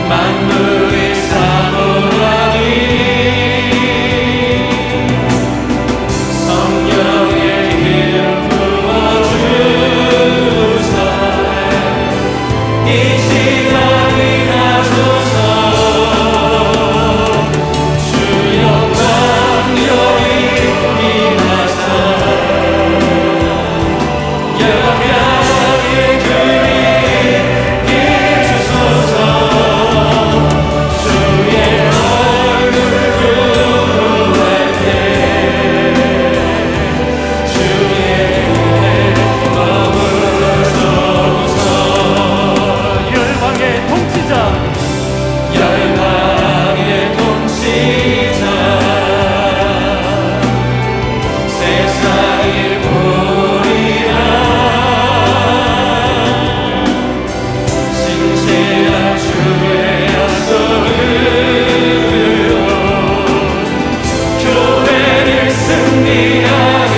만물의 사모하니 성령의 기름 부어주사 이 시간이 하소서. 주여 광야에 임하사 열방의 그리 비추소서. 주의 얼굴 구할 때 주의 은혜 머물러소서. 열방의 통치자 열방의 통치자 세상을 보리라. 신실한 주의 약속으로 교회를 승리하리.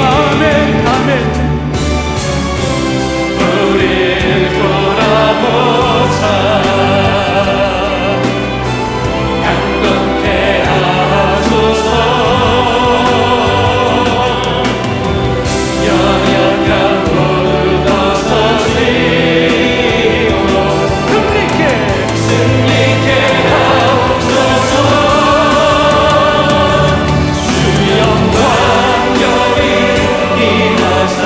아멘 아멘. 우릴 돌아보자 강건케 하소서. 연약한 모두 벗어지고 승리케 하옵소서. 주여 광야에 임하사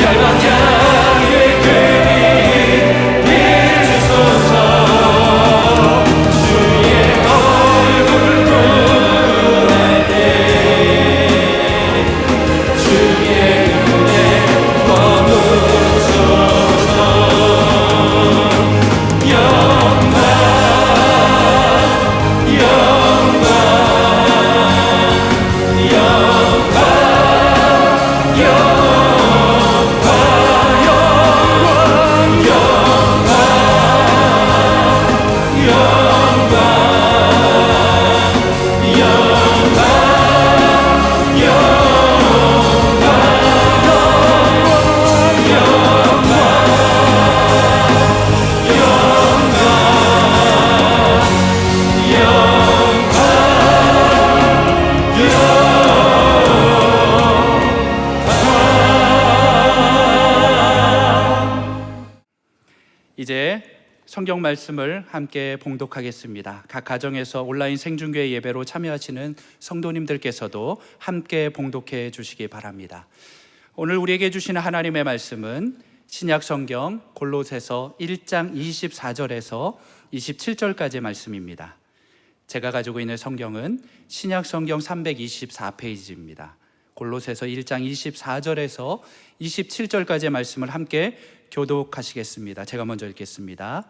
열방향의 그리 비추소서. 주의 얼굴 구할 때 주의 은혜 머무소서. 영광 영광 영광 이제 성경 말씀을 함께 봉독하겠습니다. 각 가정에서 온라인 생중계 예배로 참여하시는 성도님들께서도 함께 봉독해 주시기 바랍니다. 오늘 우리에게 주시는 하나님의 말씀은 신약 성경 골로새서 1장 24절에서 27절까지의 말씀입니다. 제가 가지고 있는 성경은 신약 성경 324페이지입니다. 골로새서 1장 24절에서 27절까지의 말씀을 함께 교독하시겠습니다. 제가 먼저 읽겠습니다.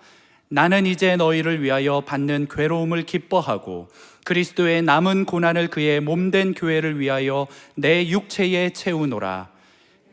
나는 이제 너희를 위하여 받는 괴로움을 기뻐하고 그리스도의 남은 고난을 그의 몸된 교회를 위하여 내 육체에 채우노라.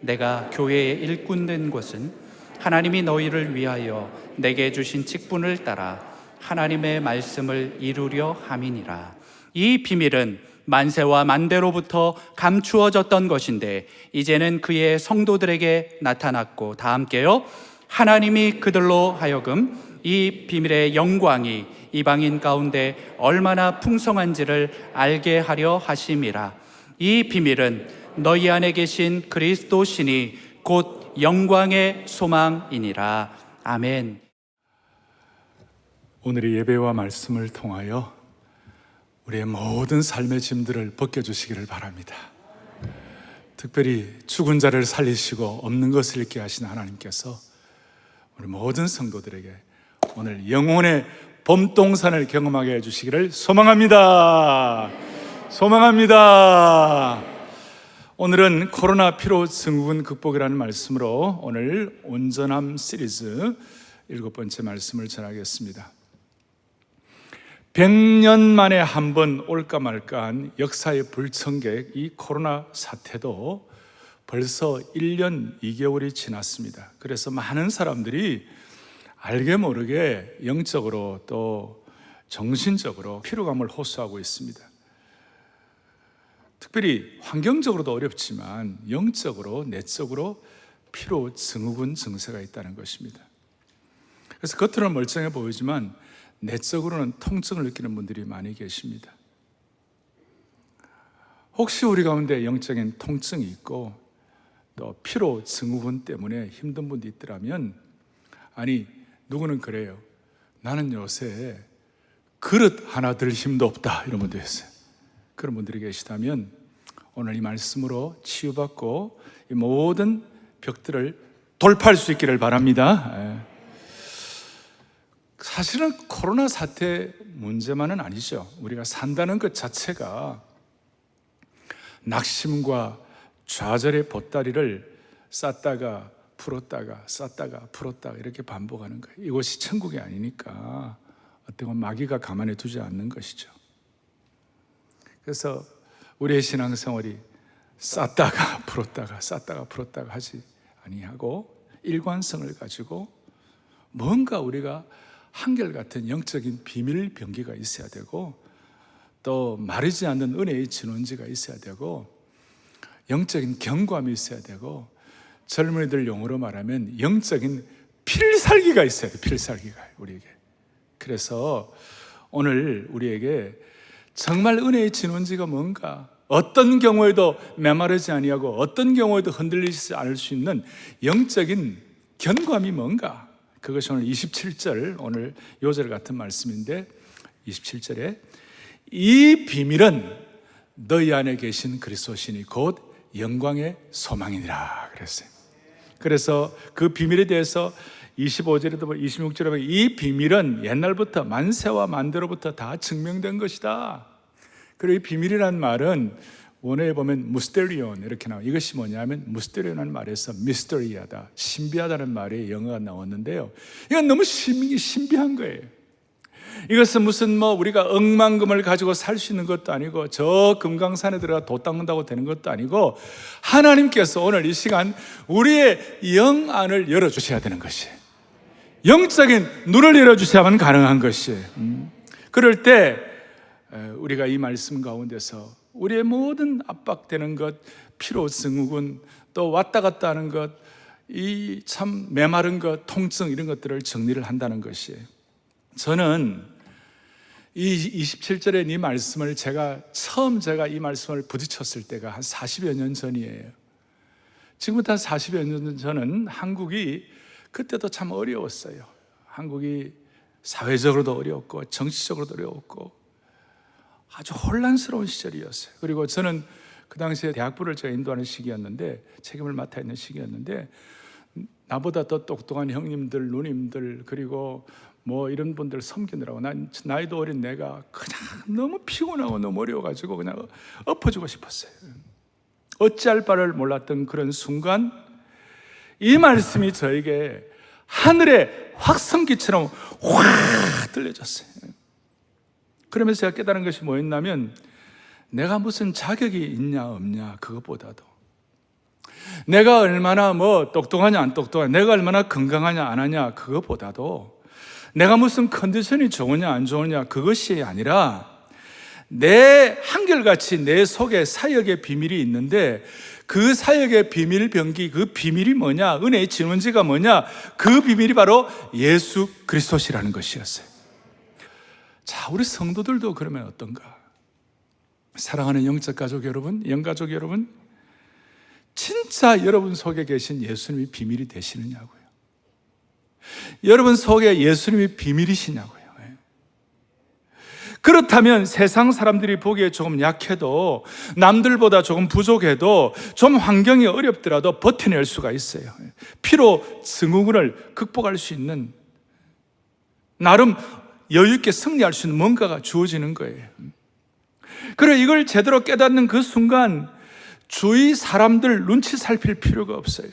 내가 교회의 일꾼 된 것은 하나님이 너희를 위하여 내게 주신 직분을 따라 하나님의 말씀을 이루려 함이니라. 이 비밀은 만세와 만대로부터 감추어졌던 것인데 이제는 그의 성도들에게 나타났고, 다 함께요. 하나님이 그들로 하여금 이 비밀의 영광이 이방인 가운데 얼마나 풍성한지를 알게 하려 하심이라. 이 비밀은 너희 안에 계신 그리스도 신이 곧 영광의 소망이니라. 아멘. 오늘의 예배와 말씀을 통하여 우리의 모든 삶의 짐들을 벗겨주시기를 바랍니다. 특별히 죽은 자를 살리시고 없는 것을 잃게 하신 하나님께서 우리 모든 성도들에게 오늘 영혼의 봄동산을 경험하게 해주시기를 소망합니다. 소망합니다. 오늘은 코로나 피로 증후군 극복이라는 말씀으로 오늘 온전함 시리즈 7번째 말씀을 전하겠습니다. 100년 만에 한 번 올까 말까한 역사의 불청객 이 코로나 사태도 벌써 1년 2개월이 지났습니다. 그래서 많은 사람들이 알게 모르게 영적으로 또 정신적으로 피로감을 호소하고 있습니다. 특별히 환경적으로도 어렵지만 영적으로 내적으로 피로 증후군 증세가 있다는 것입니다. 그래서 겉으로는 멀쩡해 보이지만 내적으로는 통증을 느끼는 분들이 많이 계십니다. 혹시 우리 가운데 영적인 통증이 있고 또 피로 증후군 때문에 힘든 분도 있더라면, 아니 누구는 그래요. 나는 요새 그릇 하나 들 힘도 없다, 이런 분도 있어요. 그런 분들이 계시다면 오늘 이 말씀으로 치유받고 이 모든 벽들을 돌파할 수 있기를 바랍니다. 사실은 코로나 사태 문제만은 아니죠. 우리가 산다는 것 자체가 낙심과 좌절의 보따리를 쌌다가 풀었다가 쌌다가 풀었다가 이렇게 반복하는 거예요. 이곳이 천국이 아니니까 어떤 건 마귀가 가만히 두지 않는 것이죠. 그래서 우리의 신앙생활이 쌌다가 풀었다가 쌌다가 풀었다가 하지 아니하고 일관성을 가지고 뭔가 우리가 한결같은 영적인 비밀 병기가 있어야 되고, 또 마르지 않는 은혜의 진원지가 있어야 되고, 영적인 경고함이 있어야 되고, 젊은이들 용어로 말하면 영적인 필살기가 있어야 돼. 필살기가 우리에게. 그래서 오늘 우리에게 정말 은혜의 진원지가 뭔가, 어떤 경우에도 메마르지 아니하고 어떤 경우에도 흔들리지 않을 수 있는 영적인 견고함이 뭔가, 그것이 오늘 27절, 오늘 요절 같은 말씀인데 27절에 이 비밀은 너희 안에 계신 그리스도시니 곧 영광의 소망이니라 그랬어요. 그래서 그 비밀에 대해서 25절에도 26절에 보면 이 비밀은 옛날부터 만세와 만대로부터 다 증명된 것이다. 그리고 이 비밀이라는 말은 원어에 보면 무스테리온 이렇게 나와요. 이것이 뭐냐면 무스테리온이라는 말에서 미스터리하다, 신비하다는 말이 영어가 나왔는데요, 이건 너무 신비한 거예요. 이것은 무슨 우리가 억만금을 가지고 살 수 있는 것도 아니고 저 금강산에 들어가 돛 닦는다고 되는 것도 아니고, 하나님께서 오늘 이 시간 우리의 영 안을 열어주셔야 되는 것이에요. 영적인 눈을 열어주셔야만 가능한 것이에요. 그럴 때 우리가 이 말씀 가운데서 우리의 모든 압박되는 것, 피로 증후군, 또 왔다 갔다 하는 것, 이 참 메마른 것, 통증, 이런 것들을 정리를 한다는 것이에요. 저는 이 27절의 이 말씀을 제가 이 말씀을 부딪혔을 때가 한 40여 년 전이에요. 지금부터 한 40여 년 전은 한국이 그때도 참 어려웠어요. 한국이 사회적으로도 어려웠고 정치적으로도 어려웠고 아주 혼란스러운 시절이었어요. 그리고 저는 그 당시에 대학부를 제가 인도하는 시기였는데, 책임을 맡아 있는 시기였는데, 나보다 더 똑똑한 형님들, 누님들, 그리고 이런 분들 섬기느라고 나이도 어린 내가 그냥 너무 피곤하고 너무 어려워가지고 그냥 엎어주고 싶었어요. 어찌할 바를 몰랐던 그런 순간 이 말씀이 저에게 하늘의 확성기처럼 확 들려졌어요. 그러면서 제가 깨달은 것이 뭐였냐면, 내가 무슨 자격이 있냐 없냐 그것보다도, 내가 얼마나 똑똑하냐 안 똑똑하냐, 내가 얼마나 건강하냐 안 하냐 그것보다도, 내가 무슨 컨디션이 좋으냐 안 좋으냐 그것이 아니라, 내 한결같이 내 속에 사역의 비밀이 있는데, 그 사역의 비밀 병기, 그 비밀이 뭐냐, 은혜의 진원지가 뭐냐, 그 비밀이 바로 예수 그리스도시라는 것이었어요. 자, 우리 성도들도 그러면 어떤가? 사랑하는 영적 가족 여러분, 영가족 여러분, 진짜 여러분 속에 계신 예수님이 비밀이 되시느냐고요. 여러분 속에 예수님이 비밀이시냐고요. 그렇다면 세상 사람들이 보기에 조금 약해도, 남들보다 조금 부족해도, 좀 환경이 어렵더라도 버텨낼 수가 있어요. 피로 증후군을 극복할 수 있는, 나름 여유 있게 승리할 수 있는 뭔가가 주어지는 거예요. 그래, 이걸 제대로 깨닫는 그 순간 주위 사람들 눈치 살필 필요가 없어요.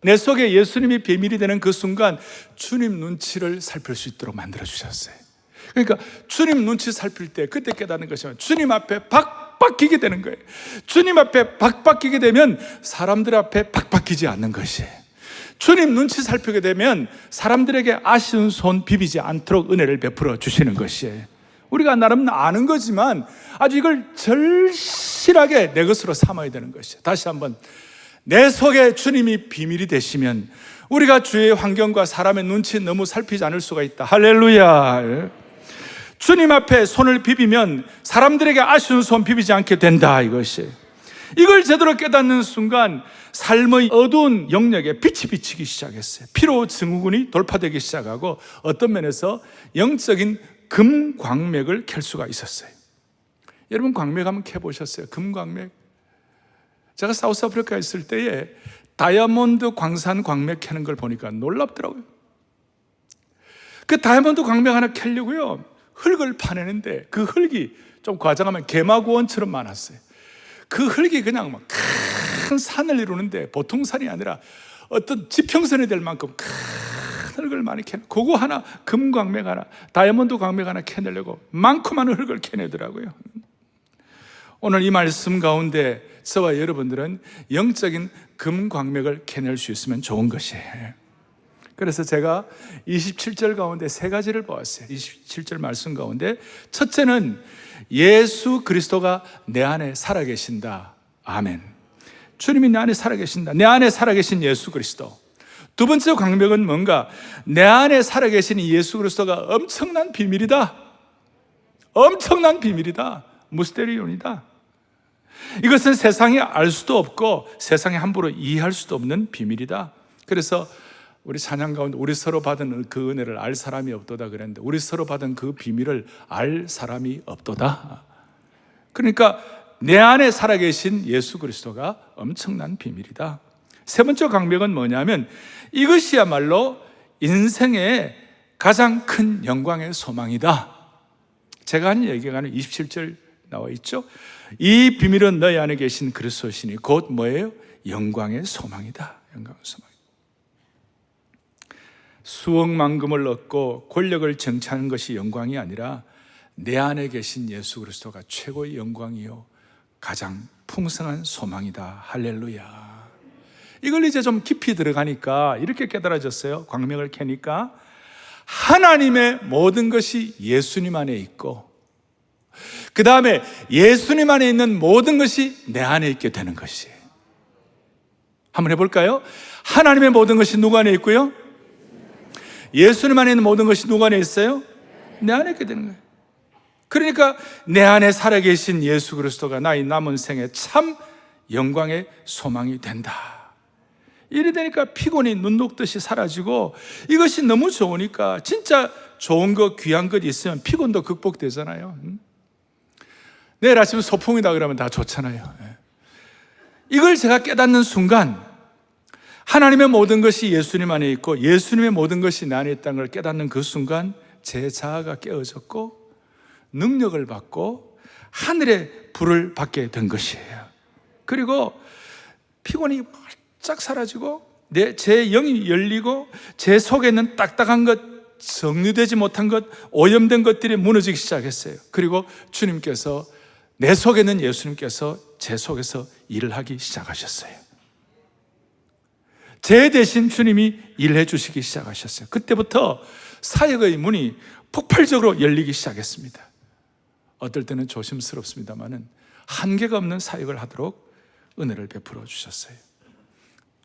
내 속에 예수님이 비밀이 되는 그 순간 주님 눈치를 살필 수 있도록 만들어 주셨어요. 그러니까 주님 눈치 살필 때 그때 깨닫는 것이면 주님 앞에 박박히게 되는 거예요. 주님 앞에 박박히게 되면 사람들 앞에 박박히지 않는 것이에요. 주님 눈치 살피게 되면 사람들에게 아쉬운 손 비비지 않도록 은혜를 베풀어 주시는 것이에요. 우리가 나름 아는 거지만 아주 이걸 절실하게 내 것으로 삼아야 되는 것이에요. 다시 한번, 내 속에 주님이 비밀이 되시면 우리가 주위의 환경과 사람의 눈치 너무 살피지 않을 수가 있다. 할렐루야. 주님 앞에 손을 비비면 사람들에게 아쉬운 손 비비지 않게 된다. 이걸 제대로 깨닫는 순간 삶의 어두운 영역에 빛이 비치기 시작했어요. 피로 증후군이 돌파되기 시작하고 어떤 면에서 영적인 금광맥을 켤 수가 있었어요. 여러분 광맥 한번 켜보셨어요? 금광맥. 제가 사우스아프리카에 있을 때에 다이아몬드 광산 광맥 켜는 걸 보니까 놀랍더라고요. 그 다이아몬드 광맥 하나 켜려고요, 흙을 파내는데 그 흙이 좀 과장하면 개마구원처럼 많았어요. 그 흙이 그냥 막 큰 산을 이루는데 보통 산이 아니라 어떤 지평선이 될 만큼 큰 흙을 많이 캐, 그거 하나, 금광맥 하나, 다이아몬드 광맥 하나 캐내려고 많고 많은 흙을 캐내더라고요. 오늘 이 말씀 가운데 저와 여러분들은 영적인 금광맥을 캐낼 수 있으면 좋은 것이에요. 그래서 제가 27절 가운데 세 가지를 보았어요. 27절 말씀 가운데 첫째는 예수 그리스도가 내 안에 살아계신다. 아멘. 주님이 내 안에 살아계신다. 내 안에 살아계신 예수 그리스도. 두 번째 광맥은 뭔가? 내 안에 살아계신 예수 그리스도가 엄청난 비밀이다. 엄청난 비밀이다. 무스테리온이다. 이것은 세상이 알 수도 없고 세상이 함부로 이해할 수도 없는 비밀이다. 그래서 우리 찬양 가운데 우리 서로 받은 그 은혜를 알 사람이 없도다 그랬는데, 우리 서로 받은 그 비밀을 알 사람이 없도다. 그러니까 내 안에 살아계신 예수 그리스도가 엄청난 비밀이다. 세 번째 강명은 뭐냐면 이것이야말로 인생의 가장 큰 영광의 소망이다. 제가 하는 얘기가 27절 나와 있죠. 이 비밀은 너희 안에 계신 그리스도시니 곧 뭐예요? 영광의 소망이다. 영광의 소망. 수억만금을 얻고 권력을 쟁취하는 것이 영광이 아니라 내 안에 계신 예수 그리스도가 최고의 영광이요 가장 풍성한 소망이다. 할렐루야. 이걸 이제 좀 깊이 들어가니까 이렇게 깨달아졌어요. 광명을 켜니까 하나님의 모든 것이 예수님 안에 있고, 그 다음에 예수님 안에 있는 모든 것이 내 안에 있게 되는 것이에요. 한번 해볼까요? 하나님의 모든 것이 누구 안에 있고요? 예수님 안에 있는 모든 것이 누구 안에 있어요? 내 안에 있게 되는 거예요. 그러니까 내 안에 살아계신 예수 그리스도가 나의 남은 생에 참 영광의 소망이 된다. 이래 되니까 피곤이 눈 녹듯이 사라지고, 이것이 너무 좋으니까 진짜 좋은 것, 귀한 것 있으면 피곤도 극복되잖아요. 내일 아침에 소풍이다 그러면 다 좋잖아요. 이걸 제가 깨닫는 순간 하나님의 모든 것이 예수님 안에 있고 예수님의 모든 것이 내 안에 있다는 걸 깨닫는 그 순간 제 자아가 깨어졌고 능력을 받고 하늘의 불을 받게 된 것이에요. 그리고 피곤이 활짝 사라지고 제 영이 열리고 제 속에 있는 딱딱한 것, 정리되지 못한 것, 오염된 것들이 무너지기 시작했어요. 그리고 주님께서, 내 속에 있는 예수님께서 제 속에서 일을 하기 시작하셨어요. 제 대신 주님이 일해 주시기 시작하셨어요. 그때부터 사역의 문이 폭발적으로 열리기 시작했습니다. 어떨 때는 조심스럽습니다만은 한계가 없는 사역을 하도록 은혜를 베풀어 주셨어요.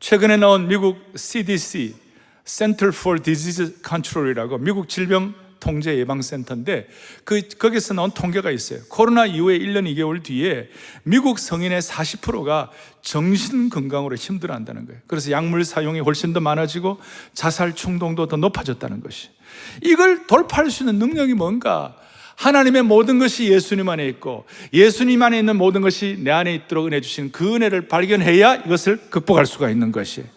최근에 나온 미국 CDC, Center for Disease Control이라고 미국 질병통제예방센터인데 거기서 나온 통계가 있어요. 코로나 이후에 1년 2개월 뒤에 미국 성인의 40%가 정신건강으로 힘들어한다는 거예요. 그래서 약물 사용이 훨씬 더 많아지고 자살 충동도 더 높아졌다는 것이. 이걸 돌파할 수 있는 능력이 뭔가? 하나님의 모든 것이 예수님 안에 있고 예수님 안에 있는 모든 것이 내 안에 있도록 은혜 주신 그 은혜를 발견해야 이것을 극복할 수가 있는 것이에요.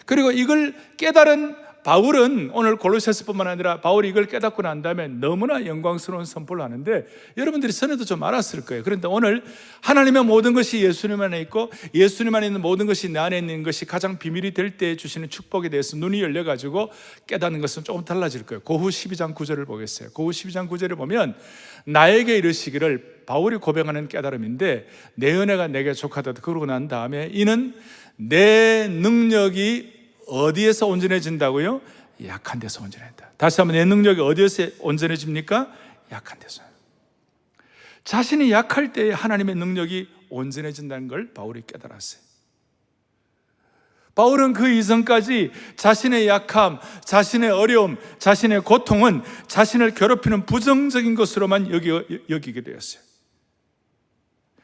그리고 이걸 깨달은 바울은, 오늘 골로새서뿐만 아니라 바울이 이걸 깨닫고 난 다음에 너무나 영광스러운 선포를 하는데 여러분들이 전에도 좀 알았을 거예요. 그런데 오늘 하나님의 모든 것이 예수님 안에 있고 예수님 안에 있는 모든 것이 내 안에 있는 것이 가장 비밀이 될 때 주시는 축복에 대해서 눈이 열려가지고 깨닫는 것은 조금 달라질 거예요. 고후 12장 9절을 보겠어요. 고후 12장 9절을 보면 나에게 이르시기를, 바울이 고백하는 깨달음인데, 내 은혜가 내게 족하다. 그러고 난 다음에 이는 내 능력이 어디에서 온전해진다고요? 약한 데서 온전해진다. 다시 한번, 내 능력이 어디에서 온전해집니까? 약한 데서. 자신이 약할 때에 하나님의 능력이 온전해진다는 걸 바울이 깨달았어요. 바울은 그 이전까지 자신의 약함, 자신의 어려움, 자신의 고통은 자신을 괴롭히는 부정적인 것으로만 여기게 되었어요.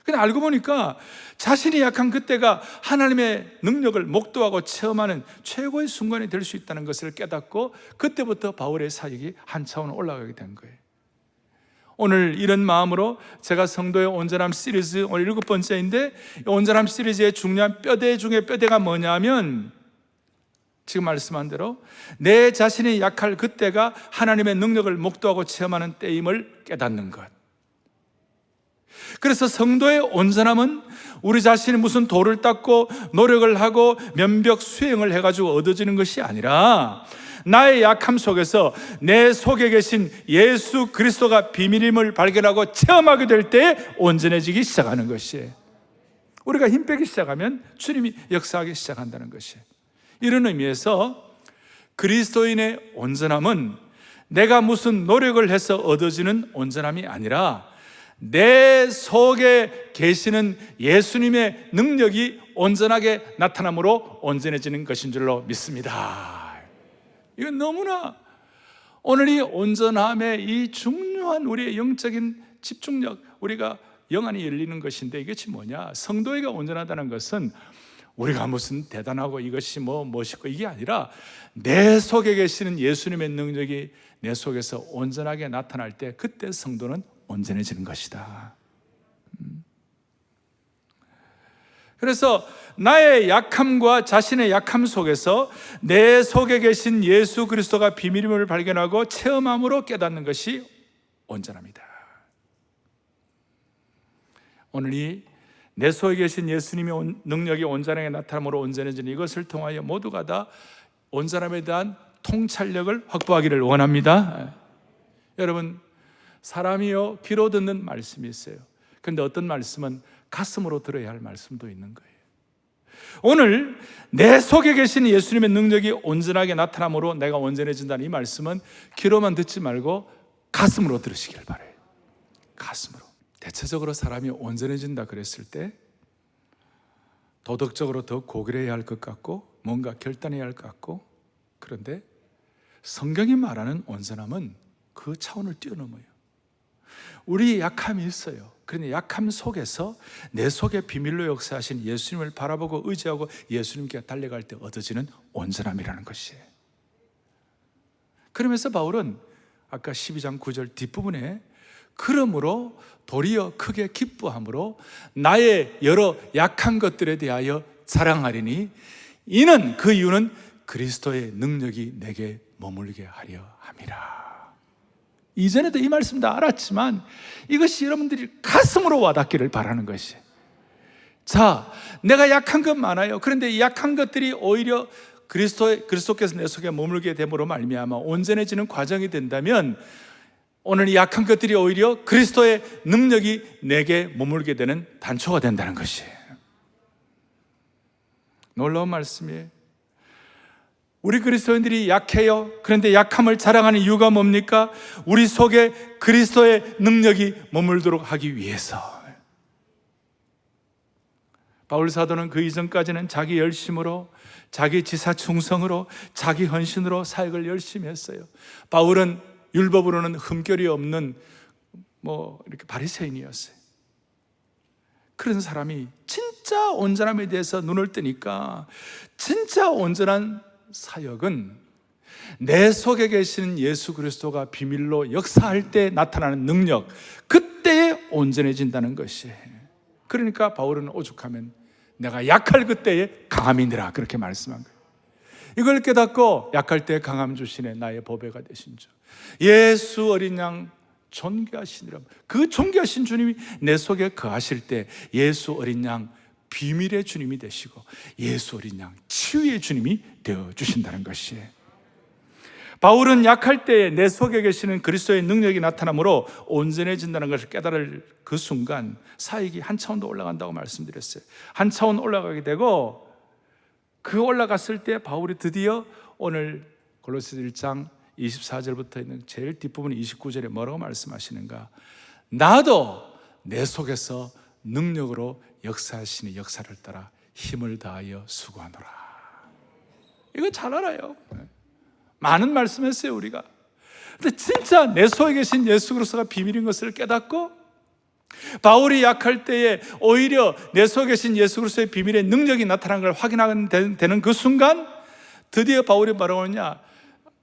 근데 알고 보니까 자신이 약한 그때가 하나님의 능력을 목도하고 체험하는 최고의 순간이 될 수 있다는 것을 깨닫고 그때부터 바울의 사역이 한 차원 올라가게 된 거예요. 오늘 이런 마음으로 제가 성도의 온전함 시리즈 오늘 7번째인데, 온전함 시리즈의 중요한 뼈대 중에 뼈대가 뭐냐면, 지금 말씀한 대로 내 자신이 약할 그때가 하나님의 능력을 목도하고 체험하는 때임을 깨닫는 것. 그래서 성도의 온전함은 우리 자신이 무슨 돌을 닦고 노력을 하고 면벽 수행을 해가지고 얻어지는 것이 아니라, 나의 약함 속에서 내 속에 계신 예수 그리스도가 비밀임을 발견하고 체험하게 될 때 온전해지기 시작하는 것이에요. 우리가 힘 빼기 시작하면 주님이 역사하기 시작한다는 것이에요. 이런 의미에서 그리스도인의 온전함은 내가 무슨 노력을 해서 얻어지는 온전함이 아니라 내 속에 계시는 예수님의 능력이 온전하게 나타남으로 온전해지는 것인 줄로 믿습니다. 이건 너무나 오늘 이 온전함의 이 중요한 우리의 영적인 집중력, 우리가 영안이 열리는 것인데, 이것이 뭐냐? 성도에게 온전하다는 것은 우리가 무슨 대단하고 이것이 뭐 멋있고 이게 아니라 내 속에 계시는 예수님의 능력이 내 속에서 온전하게 나타날 때 그때 성도는 온전해지는 것이다. 그래서 나의 약함과 자신의 약함 속에서 내 속에 계신 예수 그리스도가 비밀임을 발견하고 체험함으로 깨닫는 것이 온전합니다. 오늘 이 내 속에 계신 예수님의 능력이 온전하게 나타남으로 온전해지는 이것을 통하여 모두가 다 온전함에 대한 통찰력을 확보하기를 원합니다. 여러분, 사람이요 귀로 듣는 말씀이 있어요. 그런데 어떤 말씀은 가슴으로 들어야 할 말씀도 있는 거예요. 오늘 내 속에 계신 예수님의 능력이 온전하게 나타남으로 내가 온전해진다는 이 말씀은 귀로만 듣지 말고 가슴으로 들으시길 바라요. 가슴으로. 대체적으로 사람이 온전해진다 그랬을 때 도덕적으로 더 고결해야 할 것 같고 뭔가 결단해야 할 것 같고, 그런데 성경이 말하는 온전함은 그 차원을 뛰어넘어요. 우리 약함이 있어요. 그런데 약함 속에서 내 속에 비밀로 역사하신 예수님을 바라보고 의지하고 예수님께 달려갈 때 얻어지는 온전함이라는 것이에요. 그러면서 바울은 아까 12장 9절 뒷부분에 그러므로 도리어 크게 기뻐함으로 나의 여러 약한 것들에 대하여 자랑하리니 이는 그 이유는 그리스도의 능력이 내게 머물게 하려 함이라. 이전에도 이 말씀 다 알았지만 이것이 여러분들이 가슴으로 와닿기를 바라는 것이. 자, 내가 약한 것 많아요. 그런데 이 약한 것들이 오히려 그리스도께서 내 속에 머물게 됨으로 말미암아 온전해지는 과정이 된다면, 오늘 이 약한 것들이 오히려 그리스도의 능력이 내게 머물게 되는 단초가 된다는 것이에요. 놀라운 말씀이에요. 우리 그리스도인들이 약해요. 그런데 약함을 자랑하는 이유가 뭡니까? 우리 속에 그리스도의 능력이 머물도록 하기 위해서. 바울 사도는 그 이전까지는 자기 열심으로, 자기 지사 충성으로, 자기 헌신으로 사역을 열심히 했어요. 바울은 율법으로는 흠결이 없는 이렇게 바리새인이었어요. 그런 사람이 진짜 온전함에 대해서 눈을 뜨니까 진짜 온전한 사역은 내 속에 계시는 예수 그리스도가 비밀로 역사할 때 나타나는 능력, 그때에 온전해진다는 것이에요. 그러니까 바울은 오죽하면 내가 약할 그때에 강함이니라 그렇게 말씀한 거예요. 이걸 깨닫고 약할 때 강함 주시네 나의 보배가 되신 주, 예수 어린 양 존귀하시니라. 그 존귀하신 주님이 내 속에 거하실 때 예수 어린 양 비밀의 주님이 되시고 예수 어린 양 치유의 주님이 되어주신다는 것이에요. 바울은 약할 때에 내 속에 계시는 그리스도의 능력이 나타나므로 온전해진다는 것을 깨달을 그 순간 사역이 한 차원 더 올라간다고 말씀드렸어요. 한 차원 올라가게 되고, 그 올라갔을 때 바울이 드디어 오늘 골로새서 1장 24절부터 있는 제일 뒷부분 29절에 뭐라고 말씀하시는가? 나도 내 속에서 능력으로 역사하시는 역사를 따라 힘을 다하여 수고하노라. 이거 잘 알아요. 많은 말씀했어요, 우리가. 근데 진짜 내 속에 계신 예수 그리스도가 비밀인 것을 깨닫고 바울이 약할 때에 오히려 내 속에 계신 예수 그리스도의 비밀의 능력이 나타난 걸 확인하게 되는 그 순간 드디어 바울이 뭐라고 하느냐,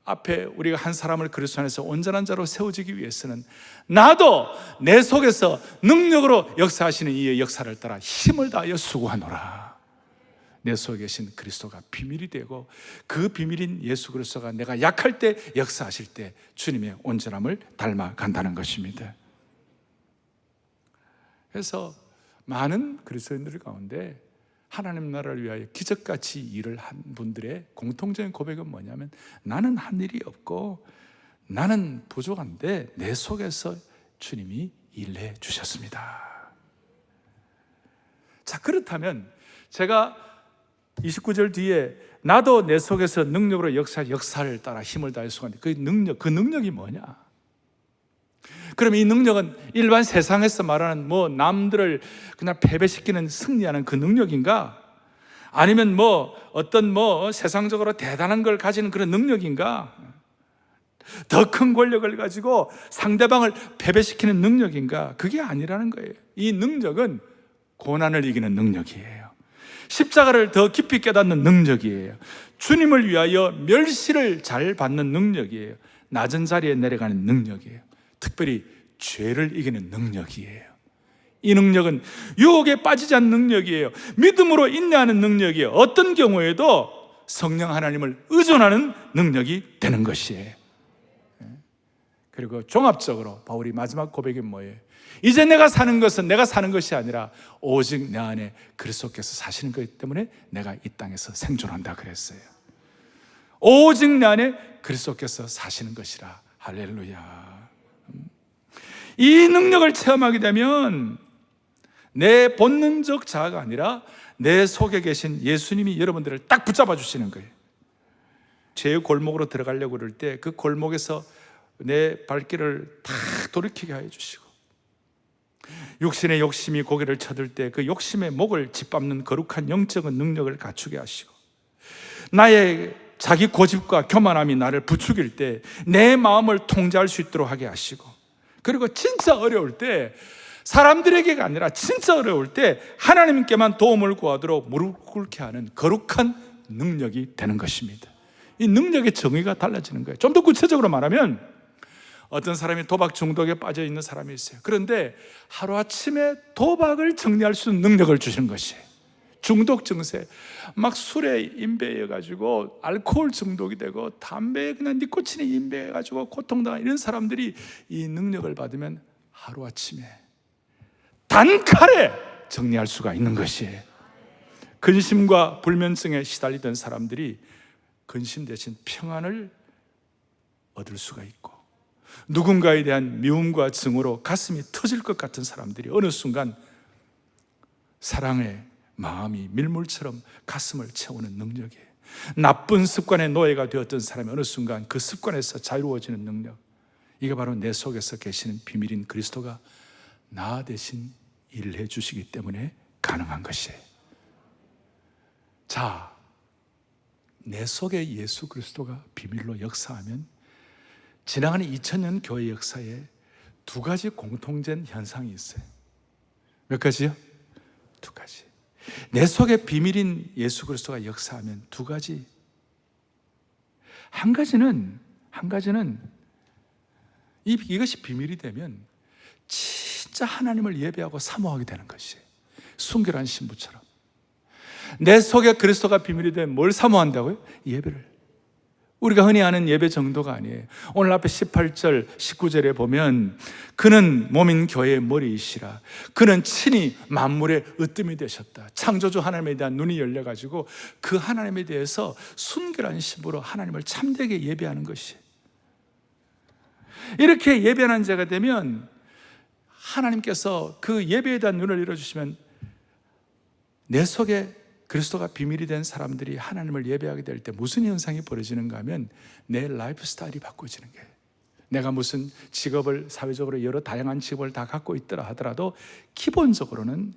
앞에 우리가 한 사람을 그리스도 안에서 온전한 자로 세워지기 위해서는 나도 내 속에서 능력으로 역사하시는 이의 역사를 따라 힘을 다하여 수고하노라. 내 속에 계신 그리스도가 비밀이 되고 그 비밀인 예수 그리스도가 내가 약할 때 역사하실 때 주님의 온전함을 닮아간다는 것입니다. 그래서 많은 그리스도인들 가운데 하나님 나라를 위하여 기적같이 일을 한 분들의 공통적인 고백은 뭐냐면 나는 한 일이 없고 나는 부족한데 내 속에서 주님이 일해 주셨습니다. 자, 그렇다면 제가 29절 뒤에 나도 내 속에서 능력으로 역사를 따라 힘을 다해 수고하는데 그 능력이 뭐냐? 그럼 이 능력은 일반 세상에서 말하는 남들을 그냥 패배시키는 승리하는 그 능력인가? 아니면 어떤 세상적으로 대단한 걸 가지는 그런 능력인가? 더 큰 권력을 가지고 상대방을 패배시키는 능력인가? 그게 아니라는 거예요. 이 능력은 고난을 이기는 능력이에요. 십자가를 더 깊이 깨닫는 능력이에요. 주님을 위하여 멸시를 잘 받는 능력이에요. 낮은 자리에 내려가는 능력이에요. 특별히 죄를 이기는 능력이에요. 이 능력은 유혹에 빠지지 않는 능력이에요. 믿음으로 인내하는 능력이에요. 어떤 경우에도 성령 하나님을 의존하는 능력이 되는 것이에요. 그리고 종합적으로 바울이 마지막 고백이 뭐예요? 이제 내가 사는 것은 내가 사는 것이 아니라 오직 내 안에 그리스도께서 사시는 것이기 때문에 내가 이 땅에서 생존한다 그랬어요. 오직 내 안에 그리스도께서 사시는 것이라. 할렐루야. 이 능력을 체험하게 되면 내 본능적 자아가 아니라 내 속에 계신 예수님이 여러분들을 딱 붙잡아 주시는 거예요. 죄의 골목으로 들어가려고 그럴 때 그 골목에서 내 발길을 탁 돌이키게 해 주시고, 육신의 욕심이 고개를 쳐들 때 그 욕심의 목을 짓밟는 거룩한 영적인 능력을 갖추게 하시고, 나의 자기 고집과 교만함이 나를 부추길 때 내 마음을 통제할 수 있도록 하게 하시고, 그리고 진짜 어려울 때 사람들에게가 아니라 진짜 어려울 때 하나님께만 도움을 구하도록 무릎 꿇게 하는 거룩한 능력이 되는 것입니다. 이 능력의 정의가 달라지는 거예요. 좀 더 구체적으로 말하면 어떤 사람이 도박 중독에 빠져 있는 사람이 있어요. 그런데 하루아침에 도박을 정리할 수 있는 능력을 주시는 것이에요. 중독 증세, 막 술에 인배해가지고 알코올 중독이 되고 담배에 그냥 니코틴에 인배해가지고 고통당하는 이런 사람들이 이 능력을 받으면 하루아침에 단칼에 정리할 수가 있는 것이에요. 근심과 불면증에 시달리던 사람들이 근심 대신 평안을 얻을 수가 있고, 누군가에 대한 미움과 증오로 가슴이 터질 것 같은 사람들이 어느 순간 사랑의 마음이 밀물처럼 가슴을 채우는 능력이에요. 나쁜 습관의 노예가 되었던 사람이 어느 순간 그 습관에서 자유로워지는 능력, 이게 바로 내 속에서 계시는 비밀인 그리스도가 나 대신 일을 해주시기 때문에 가능한 것이에요. 자, 내 속에 예수 그리스도가 비밀로 역사하면 지나가는 2000년 교회 역사에 두 가지 공통된 현상이 있어요. 몇 가지요? 두 가지. 내 속에 비밀인 예수 그리스도가 역사하면 두 가지. 한 가지는 이것이 비밀이 되면 진짜 하나님을 예배하고 사모하게 되는 것이에요. 순결한 신부처럼. 내 속에 그리스도가 비밀이 되면 뭘 사모한다고요? 예배를. 우리가 흔히 아는 예배 정도가 아니에요. 오늘 앞에 18절, 19절에 보면 그는 몸인 교회의 머리이시라. 그는 친히 만물의 으뜸이 되셨다. 창조주 하나님에 대한 눈이 열려가지고 그 하나님에 대해서 순결한 신부로 하나님을 참되게 예배하는 것이, 이렇게 예배하는 자가 되면 하나님께서 그 예배에 대한 눈을 열어주시면 내 속에 그리스도가 비밀이 된 사람들이 하나님을 예배하게 될 때 무슨 현상이 벌어지는가 하면 내 라이프 스타일이 바꿔지는 거예요. 내가 무슨 직업을 사회적으로 여러 다양한 직업을 다 갖고 있더라 하더라도 기본적으로는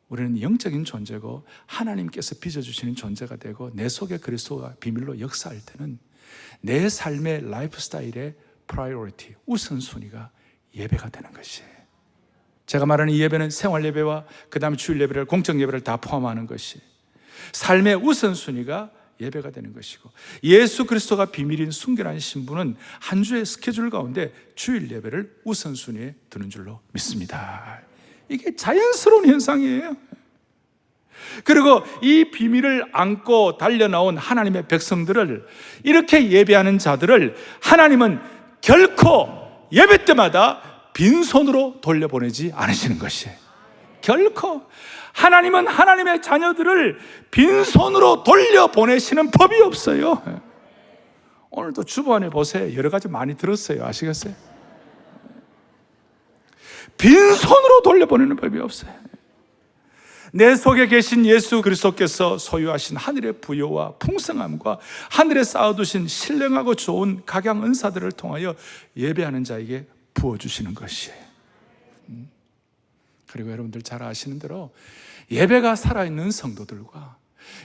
우리는 영적인 존재고 하나님께서 빚어주시는 존재가 되고 내 속에 그리스도가 비밀로 역사할 때는 내 삶의 라이프 스타일의 프라이어리티, 우선순위가 예배가 되는 것이에요. 제가 말하는 이 예배는 생활 예배와 그 다음에 주일 예배를, 공적 예배를 다 포함하는 것이 삶의 우선순위가 예배가 되는 것이고, 예수 그리스도가 비밀인 순결한 신부는 한 주의 스케줄 가운데 주일 예배를 우선순위에 두는 줄로 믿습니다. 이게 자연스러운 현상이에요. 그리고 이 비밀을 안고 달려나온 하나님의 백성들을, 이렇게 예배하는 자들을 하나님은 결코 예배 때마다 빈손으로 돌려보내지 않으시는 것이에요. 결코. 하나님은 하나님의 자녀들을 빈손으로 돌려보내시는 법이 없어요. 오늘도 주변에 보세요. 여러 가지 많이 들었어요. 아시겠어요? 빈손으로 돌려보내는 법이 없어요. 내 속에 계신 예수 그리스도께서 소유하신 하늘의 부요와 풍성함과 하늘에 쌓아두신 신령하고 좋은 각양 은사들을 통하여 예배하는 자에게 부어주시는 것이에요. 그리고 여러분들 잘 아시는 대로 예배가 살아있는 성도들과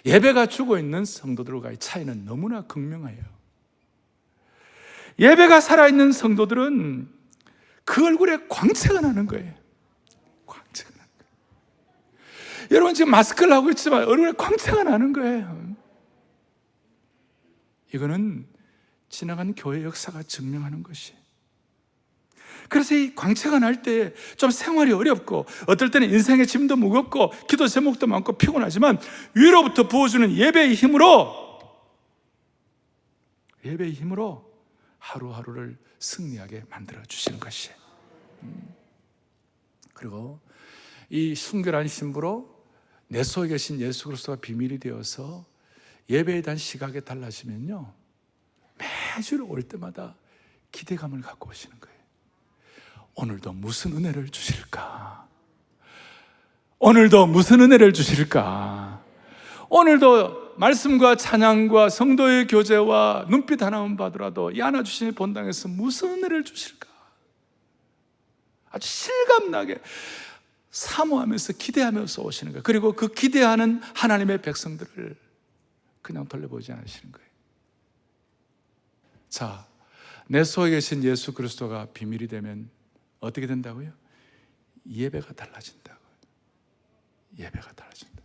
예배가 죽어있는 성도들과의 차이는 너무나 극명해요. 예배가 살아있는 성도들은 그 얼굴에 광채가 나는 거예요. 광채가 나는 거예요. 여러분 지금 마스크를 하고 있지만 얼굴에 광채가 나는 거예요. 이거는 지나간 교회 역사가 증명하는 것이에요. 그래서 이 광채가 날 때 좀 생활이 어렵고, 어떨 때는 인생의 짐도 무겁고 기도 제목도 많고 피곤하지만 위로부터 부어주는 예배의 힘으로 하루하루를 승리하게 만들어 주시는 것이에요. 그리고 이 순결한 신부로 내 속에 계신 예수 그리스도가 비밀이 되어서 예배에 대한 시각이 달라지면요, 매주 올 때마다 기대감을 갖고 오시는 거예요. 오늘도 무슨 은혜를 주실까? 오늘도 무슨 은혜를 주실까? 오늘도 말씀과 찬양과 성도의 교제와 눈빛 하나만 봐더라도 이 안아주시는 본당에서 무슨 은혜를 주실까? 아주 실감나게 사모하면서 기대하면서 오시는 거예요. 그리고 그 기대하는 하나님의 백성들을 그냥 돌려보지 않으시는 거예요. 자, 내 속에 계신 예수 그리스도가 비밀이 되면 어떻게 된다고요? 예배가 달라진다고요. 예배가 달라진다.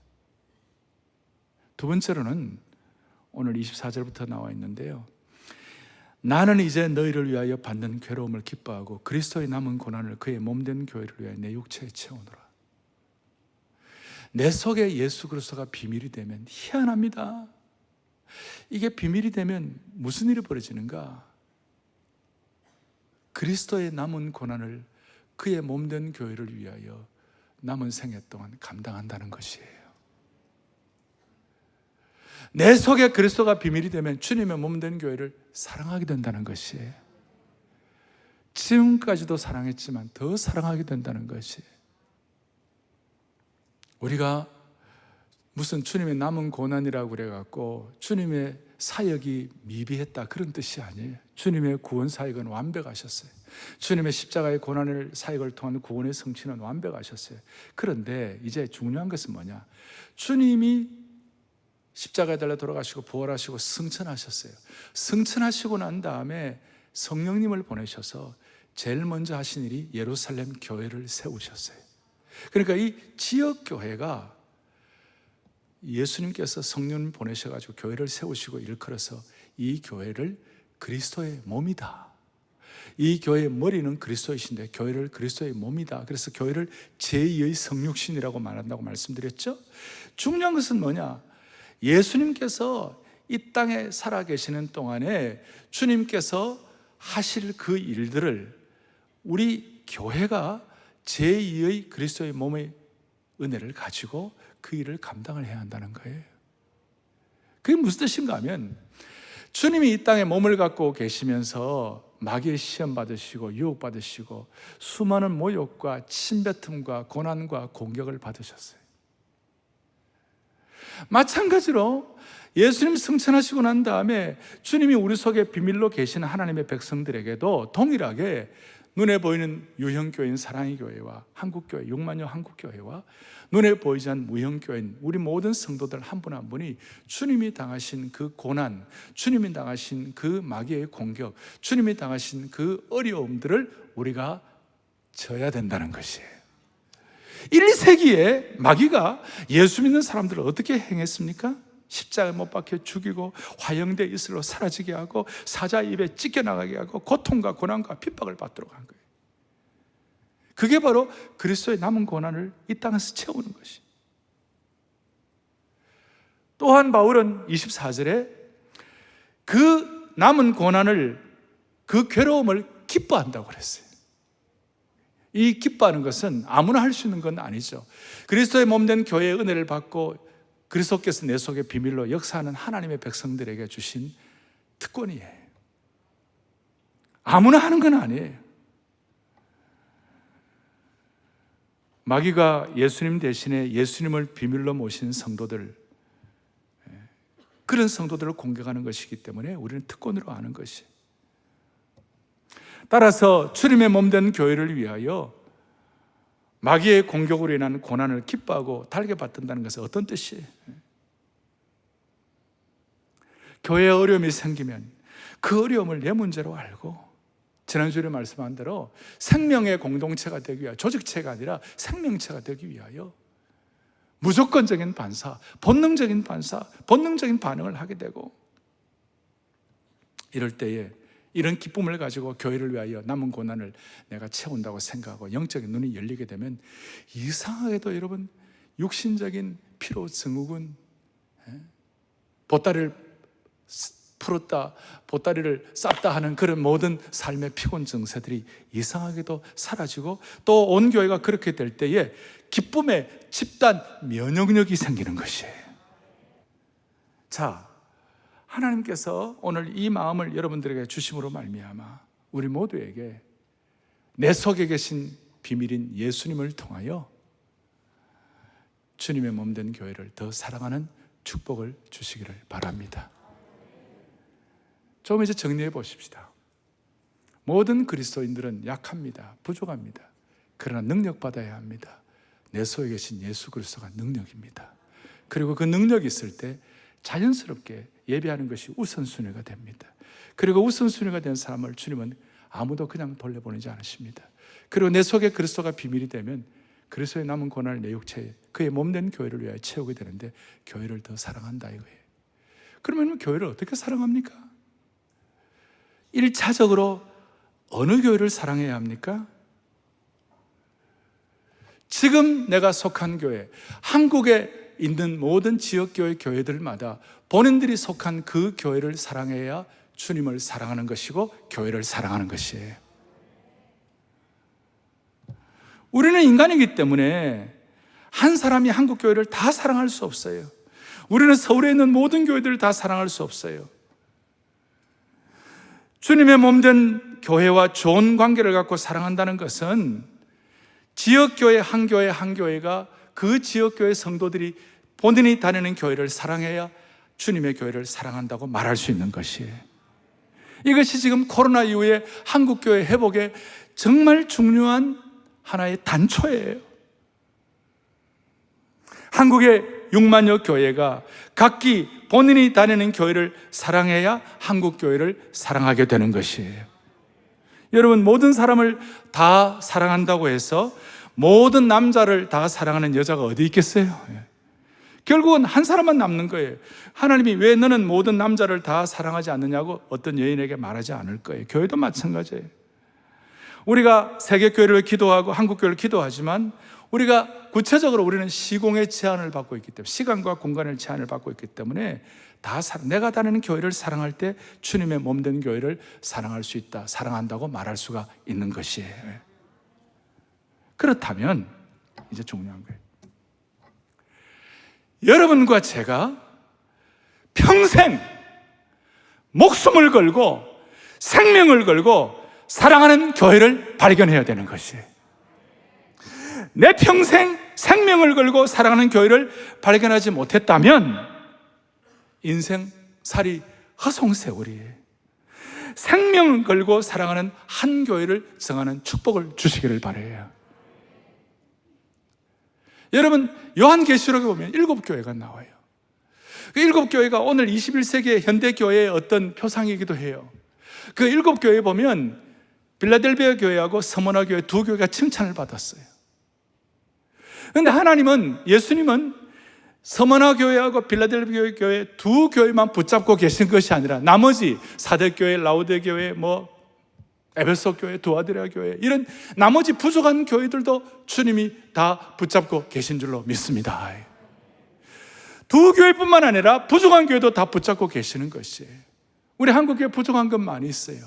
두 번째로는 오늘 24절부터 나와 있는데요, 나는 이제 너희를 위하여 받는 괴로움을 기뻐하고 그리스도의 남은 고난을 그의 몸된 교회를 위하여 내 육체에 채우노라. 내 속에 예수 그리스도가 비밀이 되면 희한합니다. 이게 비밀이 되면 무슨 일이 벌어지는가? 그리스도의 남은 고난을 그의 몸된 교회를 위하여 남은 생애 동안 감당한다는 것이에요. 내 속에 그리스도가 비밀이 되면 주님의 몸된 교회를 사랑하게 된다는 것이에요. 지금까지도 사랑했지만 더 사랑하게 된다는 것이에요. 우리가 무슨 주님의 남은 고난이라고 그래갖고 주님의 사역이 미비했다 그런 뜻이 아니에요. 주님의 구원 사역은 완벽하셨어요. 주님의 십자가의 고난을 사역을 통한 구원의 성취는 완벽하셨어요. 그런데 이제 중요한 것은 뭐냐? 주님이 십자가에 달려 돌아가시고 부활하시고 승천하셨어요. 승천하시고 난 다음에 성령님을 보내셔서 제일 먼저 하신 일이 예루살렘 교회를 세우셨어요. 그러니까 이 지역 교회가 예수님께서 성령을 보내셔가지고 교회를 세우시고 일컬어서 이 교회를 그리스도의 몸이다. 이 교회의 머리는 그리스도이신데 교회를 그리스도의 몸이다. 그래서 교회를 제2의 성육신이라고 말한다고 말씀드렸죠. 중요한 것은 뭐냐? 예수님께서 이 땅에 살아계시는 동안에 주님께서 하실 그 일들을 우리 교회가 제2의 그리스도의 몸의 은혜를 가지고 그 일을 감당을 해야 한다는 거예요. 그게 무슨 뜻인가 하면, 주님이 이 땅에 몸을 갖고 계시면서 마귀의 시험 받으시고 유혹 받으시고 수많은 모욕과 침뱉음과 고난과 공격을 받으셨어요. 마찬가지로 예수님 승천하시고 난 다음에 주님이 우리 속에 비밀로 계시는 하나님의 백성들에게도 동일하게 눈에 보이는 유형교회인 사랑의 교회와 한국교회, 6만여 한국교회와 눈에 보이지 않는 무형교회인 우리 모든 성도들 한 분 한 분이 주님이 당하신 그 고난, 주님이 당하신 그 마귀의 공격, 주님이 당하신 그 어려움들을 우리가 져야 된다는 것이에요. 1세기에 마귀가 예수 믿는 사람들을 어떻게 행했습니까? 십자가에 못 박혀 죽이고 화형대 이슬로 사라지게 하고 사자 입에 찢겨나가게 하고 고통과 고난과 핍박을 받도록 한 거예요. 그게 바로 그리스도의 남은 고난을 이 땅에서 채우는 것이. 또한 바울은 24절에 그 남은 고난을, 그 괴로움을 기뻐한다고 그랬어요. 이 기뻐하는 것은 아무나 할 수 있는 건 아니죠. 그리스도의 몸된 교회의 은혜를 받고 그리스도께서 내 속에 비밀로 역사하는 하나님의 백성들에게 주신 특권이에요. 아무나 하는 건 아니에요. 마귀가 예수님 대신에 예수님을 비밀로 모신 성도들, 그런 성도들을 공격하는 것이기 때문에 우리는 특권으로 아는 것이. 따라서 주님의 몸된 교회를 위하여 마귀의 공격으로 인한 고난을 기뻐하고 달게 받든다는 것은 어떤 뜻이에요? 교회에 어려움이 생기면 그 어려움을 내 문제로 알고, 지난주에 말씀한 대로 생명의 공동체가 되기 위하여, 조직체가 아니라 생명체가 되기 위하여 무조건적인 반사, 본능적인 반사, 본능적인 반응을 하게 되고, 이럴 때에 이런 기쁨을 가지고 교회를 위하여 남은 고난을 내가 채운다고 생각하고 영적인 눈이 열리게 되면 이상하게도 여러분, 육신적인 피로 증후군, 보따리를 풀었다, 보따리를 쌌다 하는 그런 모든 삶의 피곤 증세들이 이상하게도 사라지고, 또 온 교회가 그렇게 될 때에 기쁨의 집단 면역력이 생기는 것이에요. 자, 하나님께서 오늘 이 마음을 여러분들에게 주심으로 말미암아 우리 모두에게 내 속에 계신 비밀인 예수님을 통하여 주님의 몸된 교회를 더 사랑하는 축복을 주시기를 바랍니다. 좀 이제 정리해 보십시다. 모든 그리스도인들은 약합니다. 부족합니다. 그러나 능력받아야 합니다. 내 속에 계신 예수 그리스도가 능력입니다. 그리고 그 능력이 있을 때 자연스럽게 예배하는 것이 우선순위가 됩니다. 그리고 우선순위가 된 사람을 주님은 아무도 그냥 돌려보내지 않으십니다. 그리고 내 속에 그리스도가 비밀이 되면 그리스도의 남은 고난을 내 육체에, 그의 몸된 교회를 위하여 채우게 되는데 교회를 더 사랑한다 이거예요. 그러면 교회를 어떻게 사랑합니까? 1차적으로 어느 교회를 사랑해야 합니까? 지금 내가 속한 교회, 한국에 있는 모든 지역교회 교회들마다 본인들이 속한 그 교회를 사랑해야 주님을 사랑하는 것이고 교회를 사랑하는 것이에요. 우리는 인간이기 때문에 한 사람이 한국 교회를 다 사랑할 수 없어요. 우리는 서울에 있는 모든 교회들을 다 사랑할 수 없어요. 주님의 몸된 교회와 좋은 관계를 갖고 사랑한다는 것은 지역교회 한 교회가 그 지역교회 성도들이 본인이 다니는 교회를 사랑해야 주님의 교회를 사랑한다고 말할 수 있는 것이에요. 이것이 지금 코로나 이후에 한국교회 회복에 정말 중요한 하나의 단초예요. 한국의 6만여 교회가 각기 본인이 다니는 교회를 사랑해야 한국 교회를 사랑하게 되는 것이에요. 여러분, 모든 사람을 다 사랑한다고 해서 모든 남자를 다 사랑하는 여자가 어디 있겠어요? 결국은 한 사람만 남는 거예요. 하나님이 왜 너는 모든 남자를 다 사랑하지 않느냐고 어떤 여인에게 말하지 않을 거예요. 교회도 마찬가지예요. 우리가 세계교회를 기도하고 한국교회를 기도하지만 우리가 구체적으로 우리는 시공의 제한을 받고 있기 때문에, 시간과 공간의 제한을 받고 있기 때문에 내가 다니는 교회를 사랑할 때 주님의 몸된 교회를 사랑할 수 있다, 사랑한다고 말할 수가 있는 것이에요. 그렇다면 이제 중요한 거예요. 여러분과 제가 평생 목숨을 걸고 생명을 걸고 사랑하는 교회를 발견해야 되는 것이에요. 내 평생 생명을 걸고 사랑하는 교회를 발견하지 못했다면 인생 살이 허송세월이에요. 생명 걸고 사랑하는 한 교회를 정하는 축복을 주시기를 바라요. 여러분, 요한계시록에 보면 7교회가 나와요. 그 7교회가 오늘 21세기의 현대교회의 어떤 표상이기도 해요. 그 7교회에 보면 빌라델비아 교회하고 서머나 교회 두 교회가 칭찬을 받았어요. 그런데 하나님은, 예수님은 서머나 교회하고 빌라델비아 교회 두 교회만 붙잡고 계신 것이 아니라 나머지 사대교회, 라우디게교회, 에베소 교회, 두아드레아 교회, 이런 나머지 부족한 교회들도 주님이 다 붙잡고 계신 줄로 믿습니다. 두 교회뿐만 아니라 부족한 교회도 다 붙잡고 계시는 것이에요. 우리 한국교회 부족한 건 많이 있어요.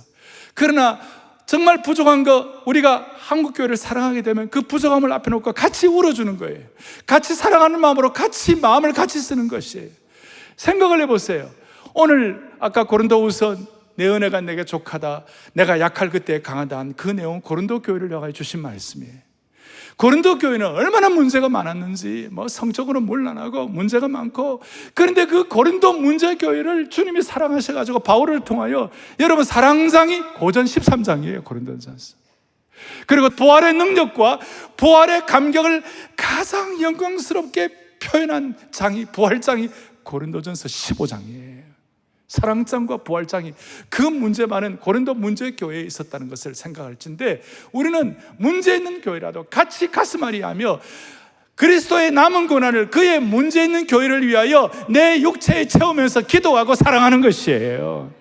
그러나 정말 부족한 거, 우리가 한국교회를 사랑하게 되면 그 부족함을 앞에 놓고 같이 울어주는 거예요. 같이 사랑하는 마음으로 마음을 같이 쓰는 것이에요. 생각을 해보세요. 오늘 아까 고린도후서 내 은혜가 내게 족하다, 내가 약할 그때 강하다 한 그 내용, 고린도 교회를 향하여 주신 말씀이에요. 고린도 교회는 얼마나 문제가 많았는지, 성적으로 문란하고 문제가 많고, 그런데 그 고린도 문제 교회를 주님이 사랑하셔가지고 바울을 통하여, 여러분 사랑장이 고전 13장이에요 고린도전서. 그리고 부활의 능력과 부활의 감격을 가장 영광스럽게 표현한 장이, 부활장이 고린도전서 15장이에요 사랑장과 부활장이 그 문제 많은 고린도 문제 교회에 있었다는 것을 생각할진데, 우리는 문제 있는 교회라도 같이 가슴앓이하며 그리스도의 남은 고난을, 그의 문제 있는 교회를 위하여 내 육체에 채우면서 기도하고 사랑하는 것이에요.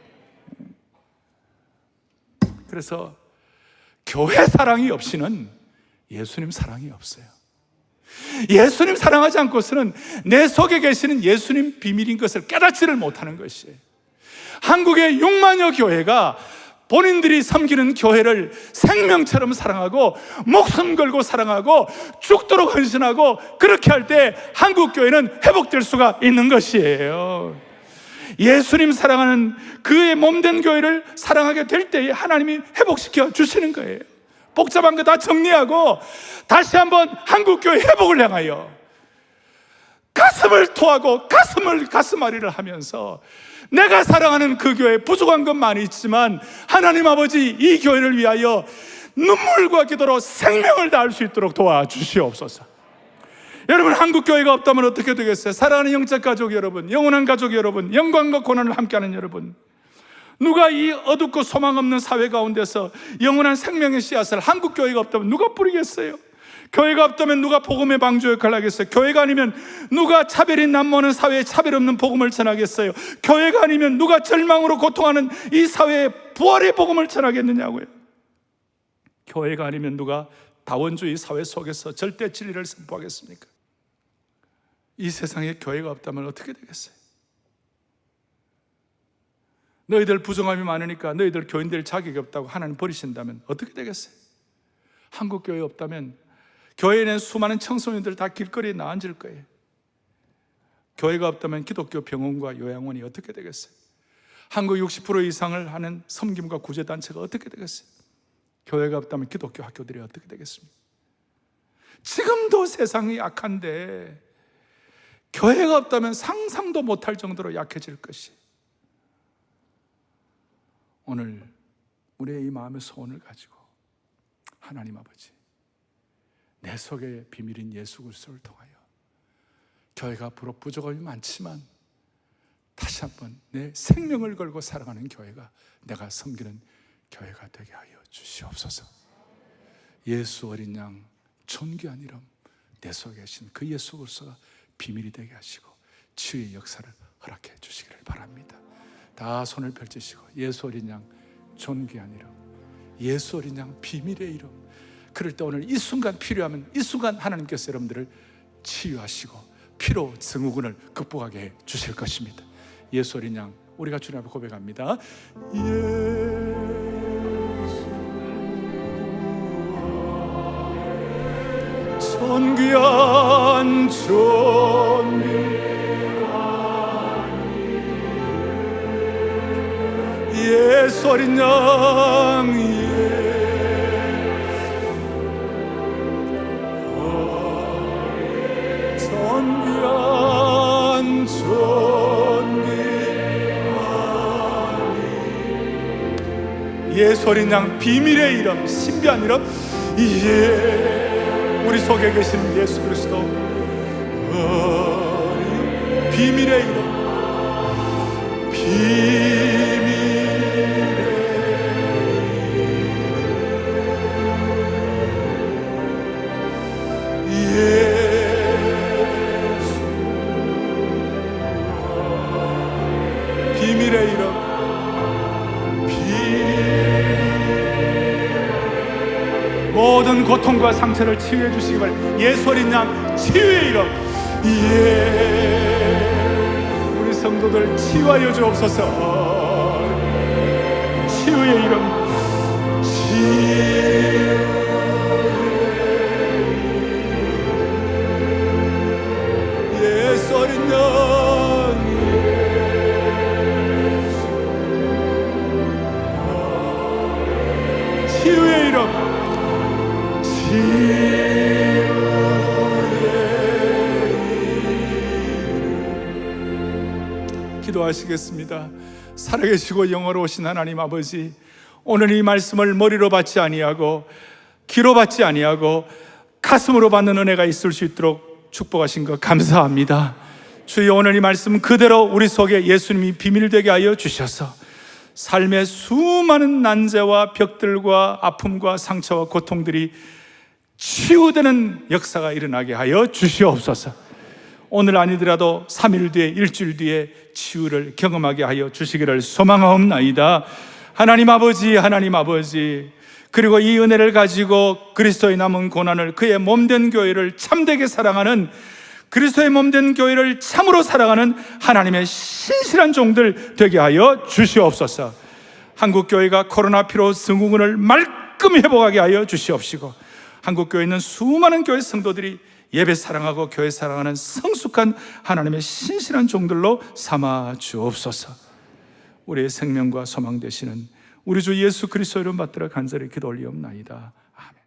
그래서 교회 사랑이 없이는 예수님 사랑이 없어요. 예수님 사랑하지 않고서는 내 속에 계시는 예수님 비밀인 것을 깨닫지를 못하는 것이에요. 한국의 6만여 교회가 본인들이 섬기는 교회를 생명처럼 사랑하고 목숨 걸고 사랑하고 죽도록 헌신하고, 그렇게 할 때 한국 교회는 회복될 수가 있는 것이에요. 예수님 사랑하는 그의 몸된 교회를 사랑하게 될 때에 하나님이 회복시켜 주시는 거예요. 복잡한 거 다 정리하고 다시 한번 한국 교회 회복을 향하여 가슴을 토하고 가슴앓이를 하면서, 내가 사랑하는 그 교회 부족한 건 많이 있지만 하나님 아버지, 이 교회를 위하여 눈물과 기도로 생명을 다할 수 있도록 도와주시옵소서. 여러분, 한국 교회가 없다면 어떻게 되겠어요? 사랑하는 영적 가족 여러분, 영원한 가족 여러분, 영광과 고난을 함께하는 여러분, 누가 이 어둡고 소망 없는 사회 가운데서 영원한 생명의 씨앗을, 한국 교회가 없다면 누가 뿌리겠어요? 교회가 없다면 누가 복음의 방주 역할을 하겠어요? 교회가 아니면 누가 차별이 난무하는 사회에 차별 없는 복음을 전하겠어요? 교회가 아니면 누가 절망으로 고통하는 이 사회에 부활의 복음을 전하겠느냐고요? 교회가 아니면 누가 다원주의 사회 속에서 절대 진리를 선포하겠습니까? 이 세상에 교회가 없다면 어떻게 되겠어요? 너희들 부정함이 많으니까 너희들 교인 될 자격이 없다고 하나님 버리신다면 어떻게 되겠어요? 한국 교회 없다면 교회에 있는 수많은 청소년들 다 길거리에 나앉을 거예요. 교회가 없다면 기독교 병원과 요양원이 어떻게 되겠어요? 한국 60% 이상을 하는 섬김과 구제단체가 어떻게 되겠어요? 교회가 없다면 기독교 학교들이 어떻게 되겠습니까? 지금도 세상이 약한데 교회가 없다면 상상도 못할 정도로 약해질 것이. 오늘 우리의 이 마음의 소원을 가지고 하나님 아버지, 내 속의 비밀인 예수 그리스도를 통하여 교회가 비록 부족함이 많지만 다시 한번 내 생명을 걸고 사랑하는 교회가, 내가 섬기는 교회가 되게 하여 주시옵소서. 예수 어린 양 존귀한 이름, 내 속에 계신 그 예수 그리스도가 비밀이 되게 하시고 치유의 역사를 허락해 주시기를 바랍니다. 다 손을 펼치시고, 예수 어린 양 존귀한 이름, 예수 어린 양 비밀의 이름. 그럴 때 오늘 이 순간 필요하면 이 순간 하나님께서 여러분들을 치유하시고 피로 증후군을 극복하게 해 주실 것입니다. 예수 어린 양, 우리가 주님 앞에 고백합니다. 존귀한 예수 어린 양, 존귀한 예수 어린 양 비밀의 이름, 신비한 이름, 우리 속에 계시는 예수 그리스도 비밀의 이름, 비밀의 이름, 모든 고통과 상처를 치유해 주시기 바랍니다. 예수 어린 양 치유의 이름, 우리 성도들 치유하여 주옵소서. 치유의 이름, 예수 어린 양 치유의 이름, 기도하시겠습니다. 살아계시고 영원하신 하나님 아버지, 오늘 이 말씀을 머리로 받지 아니하고 귀로 받지 아니하고 가슴으로 받는 은혜가 있을 수 있도록 축복하신 것 감사합니다. 주여, 오늘 이 말씀 그대로 우리 속에 예수님이 비밀되게 하여 주셔서 삶의 수많은 난제와 벽들과 아픔과 상처와 고통들이 치유되는 역사가 일어나게 하여 주시옵소서. 오늘 아니더라도 3일 뒤에, 일주일 뒤에 치유를 경험하게 하여 주시기를 소망하옵나이다. 하나님 아버지, 하나님 아버지, 그리고 이 은혜를 가지고 그리스도의 남은 고난을, 그의 몸된 교회를 참되게 사랑하는, 그리스도의 몸된 교회를 참으로 사랑하는 하나님의 신실한 종들 되게 하여 주시옵소서. 한국교회가 코로나 피로 증후군을 말끔히 회복하게 하여 주시옵시고, 한국교회에 있는 수많은 교회 성도들이 예배 사랑하고 교회 사랑하는 성숙한 하나님의 신실한 종들로 삼아 주옵소서. 우리의 생명과 소망 되시는 우리 주 예수 그리스도 이름 받들어 간절히 기도 올리옵나이다. 아멘.